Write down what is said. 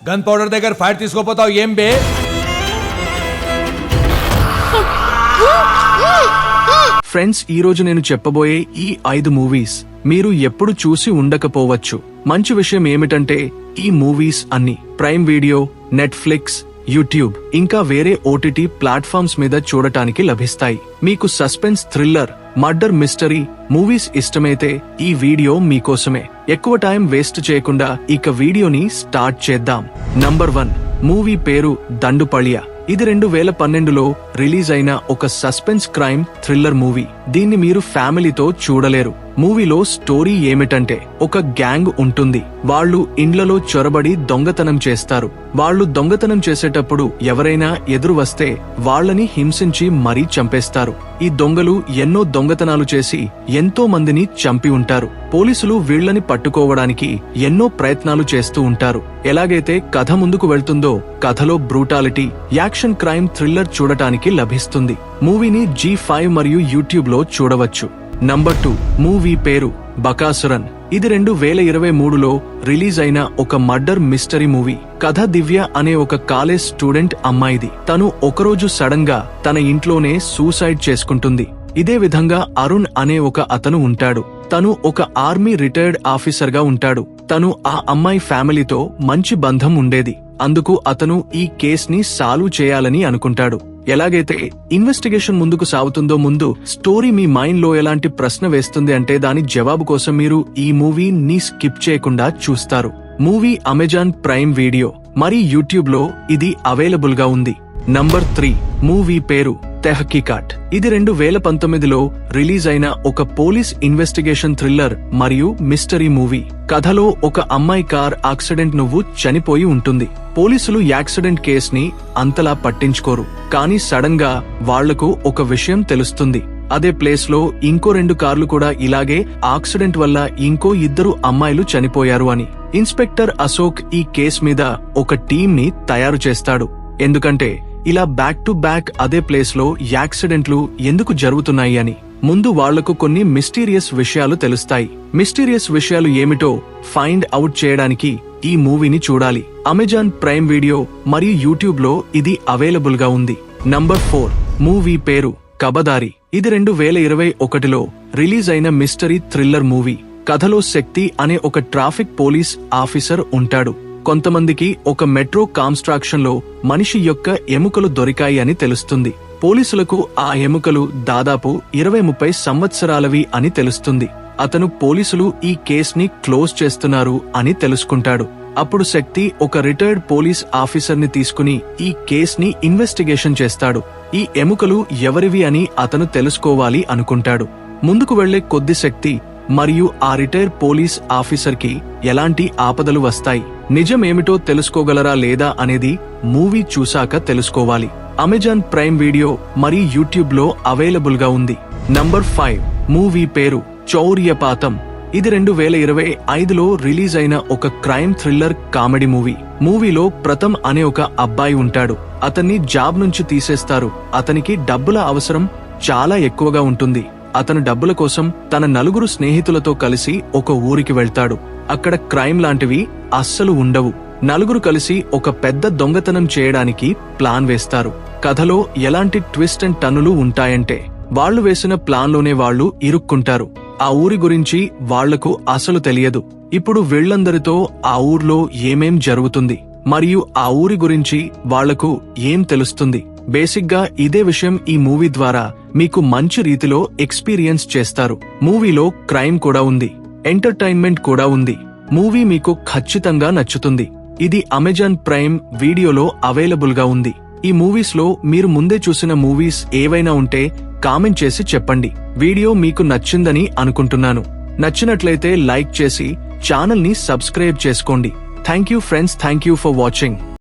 Gun powder దగ్గర fire తీసుకోపోతావు ఏం బే? Friends, ఈ రోజు నేను చెప్పబోయే ఈ 5 మూవీస్ మీరు ఎప్పుడు చూసి ఉండకపోవచ్చు. మంచి విషయం ఏమిటంటే ఈ మూవీస్ అన్ని ప్రైమ్ వీడియో, నెట్ఫ్లిక్స్, యూట్యూబ్ ఇంకా వేరే ఓటీటీ ప్లాట్ఫామ్స్ మీద చూడటానికి లభిస్తాయి. మీకు suspense, thriller, murder mystery movies ఇష్టమైతే ఈ వీడియో మీకోసమే. ఎక్కువ టైం వేస్ట్ చేయకుండా ఇక వీడియోని స్టార్ట్ చేద్దాం. నంబర్ 1 మూవీ పేరు దండుపళ్య. ఇది 2012లో రిలీజ్ అయిన ఒక సస్పెన్స్ క్రైమ్ థ్రిల్లర్ మూవీ. దీన్ని మీరు ఫ్యామిలీతో చూడలేరు. మూవీలో స్టోరీ ఏమిటంటే ఒక గ్యాంగ్ ఉంటుంది. వాళ్ళు ఇండ్లలో చొరబడి దొంగతనం చేస్తారు. వాళ్ళు దొంగతనం చేసేటప్పుడు ఎవరైనా ఎదురు వస్తే వాళ్ళని హింసించి మరీ చంపేస్తారు. ఈ దొంగలు ఎన్నో దొంగతనాలు చేసి ఎంతో మందిని చంపి ఉంటారు. పోలీసులు వీళ్ళని పట్టుకోవడానికి ఎన్నో ప్రయత్నాలు చేస్తూ ఉంటారు. ఎలాగైతే కథ ముందుకు వెళ్తుందో కథలో బ్రూటాలిటీ, యాక్షన్, క్రైమ్, థ్రిల్లర్ చూడటానికి లభిస్తుంది. మూవీని G5 మరియు యూట్యూబ్ లో చూడవచ్చు. నంబర్ 2 మూవీ పేరు బకాసురన్. ఇది 2023లో రిలీజ్ అయిన ఒక మర్డర్ మిస్టరీ మూవీ. కథ దివ్య అనే ఒక కాలేజ్ స్టూడెంట్ అమ్మాయిది. తను ఒకరోజు సడన్ గా తన ఇంట్లోనే సూసైడ్ చేసుకుంటుంది. ఇదే విధంగా అరుణ్ అనే ఒక అతను ఉంటాడు. తను ఒక ఆర్మీ రిటైర్డ్ ఆఫీసర్ గా ఉంటాడు. తను ఆ అమ్మాయి ఫ్యామిలీతో మంచి బంధం ఉండేది. అందుకు అతను ఈ కేసుని సాల్వ్ చేయాలని అనుకుంటాడు. ఎలాగైతే ఇన్వెస్టిగేషన్ ముందుకు సాగుతుందో ముందు స్టోరీ మీ మైండ్ లో ఎలాంటి ప్రశ్న వేస్తుంది అంటే దాని జవాబు కోసం మీరు ఈ మూవీని స్కిప్ చేయకుండా చూస్తారు. మూవీ అమెజాన్ ప్రైమ్ వీడియో మరి యూట్యూబ్ లో ఇది అవైలబుల్ గా ఉంది. నంబర్ 3 మూవీ పేరు తెహకీకాట్. ఇది 2019లో రిలీజ్ అయిన ఒక పోలీస్ ఇన్వెస్టిగేషన్ థ్రిల్లర్ మరియు మిస్టరీ మూవీ. కథలో ఒక అమ్మాయి కార్ యాక్సిడెంట్ నువ్వు చనిపోయి ఉంటుంది. పోలీసులు యాక్సిడెంట్ కేసుని అంతలా పట్టించుకోరు. కానీ సడన్ గా వాళ్లకు ఒక విషయం తెలుస్తుంది. అదే ప్లేస్ లో ఇంకో 2 కార్లు కూడా ఇలాగే యాక్సిడెంట్ వల్ల ఇంకో 2 అమ్మాయిలు చనిపోయారు అని. ఇన్స్పెక్టర్ అశోక్ ఈ కేసు మీద ఒక టీం ని తయారు చేస్తాడు. ఎందుకంటే ఇలా బ్యాక్ టు బ్యాక్ అదే ప్లేస్ లో యాక్సిడెంట్లు ఎందుకు జరుగుతున్నాయి అని. ముందు వాళ్లకు కొన్ని మిస్టీరియస్ విషయాలు తెలుస్తాయి. మిస్టీరియస్ విషయాలు ఏమిటో ఫైండ్ అవుట్ చేయడానికి ఈ మూవీని చూడాలి. అమెజాన్ ప్రైమ్ వీడియో మరియు యూట్యూబ్ లో ఇది అవైలబుల్ గా ఉంది. నంబర్ 4 మూవీ పేరు కబదారి. ఇది 2021లో రిలీజ్ అయిన మిస్టరీ థ్రిల్లర్ మూవీ. కథలో శక్తి అనే ఒక ట్రాఫిక్ పోలీస్ ఆఫీసర్ ఉంటాడు. కొంతమందికి ఒక మెట్రో కాన్స్ట్రక్షన్ లో మనిషి యొక్క ఎముకలు దొరికాయి అని తెలుస్తుంది. పోలీసులకు ఆ ఎముకలు దాదాపు 20-30 సంవత్సరాలవి అని తెలుస్తుంది. అతను పోలీసులు ఈ కేసుని క్లోజ్ చేస్తున్నారు అని తెలుసుకుంటాడు. అప్పుడు శక్తి ఒక రిటైర్డ్ పోలీస్ ఆఫీసర్ ని తీసుకుని ఈ కేసుని ఇన్వెస్టిగేషన్ చేస్తాడు. ఈ ఎముకలు ఎవరివి అని అతను తెలుసుకోవాలి అనుకుంటాడు. ముందుకు వెళ్లే కొద్ది శక్తి మరియు ఆ రిటైర్ పోలీస్ ఆఫీసర్ కి ఎలాంటి ఆపదలు వస్తాయి, నిజం ఏమిటో తెలుసుకోగలరా లేదా అనేది మూవీ చూశాక తెలుసుకోవాలి. అమెజాన్ ప్రైమ్ వీడియో మరియు యూట్యూబ్ లో అవైలబుల్ గా ఉంది. నంబర్ 5 మూవీ పేరు చౌర్యపాతం. ఇది 2025లో రిలీజ్ అయిన ఒక క్రైమ్ థ్రిల్లర్ కామెడీ మూవీ. మూవీలో ప్రథమ్ అనే ఒక అబ్బాయి ఉంటాడు. అతన్ని జాబ్ నుంచి తీసేస్తారు. అతనికి డబ్బుల అవసరం చాలా ఎక్కువగా ఉంటుంది. అతను డబ్బుల కోసం తన 4 స్నేహితులతో కలిసి ఒక ఊరికి వెళ్తాడు. అక్కడ క్రైమ్ లాంటివి అస్సలు ఉండవు. 4 కలిసి ఒక పెద్ద దొంగతనం చేయడానికి ప్లాన్ వేస్తారు. కథలో ఎలాంటి ట్విస్ట్ అండ్ టర్నులు ఉంటాయంటే వాళ్లు వేసిన ప్లాన్లోనే వాళ్లు ఇరుక్కుంటారు. ఆ ఊరి గురించి వాళ్లకు అసలు తెలియదు. ఇప్పుడు వీళ్లందరితో ఆ ఊర్లో ఏమేం జరుగుతుంది మరియు ఆ ఊరి గురించి వాళ్లకు ఏం తెలుస్తుంది. బేసిక్ గా ఇదే విషయం ఈ మూవీ ద్వారా మీకు మంచి రీతిలో ఎక్స్పీరియన్స్ చేస్తారు. మూవీలో క్రైమ్ కూడా ఉంది, ఎంటర్టైన్మెంట్ కూడా ఉంది. మూవీ మీకు ఖచ్చితంగా నచ్చుతుంది. ఇది అమెజాన్ ప్రైమ్ వీడియోలో అవైలబుల్ గా ఉంది. ఈ మూవీస్ లో మీరు ముందే చూసిన మూవీస్ ఏవైనా ఉంటే కామెంట్ చేసి చెప్పండి. వీడియో మీకు నచ్చిందని అనుకుంటున్నాను. నచ్చినట్లయితే లైక్ చేసి ఛానల్ ని సబ్స్క్రైబ్ చేసుకోండి. Thank you friends, thank you for watching.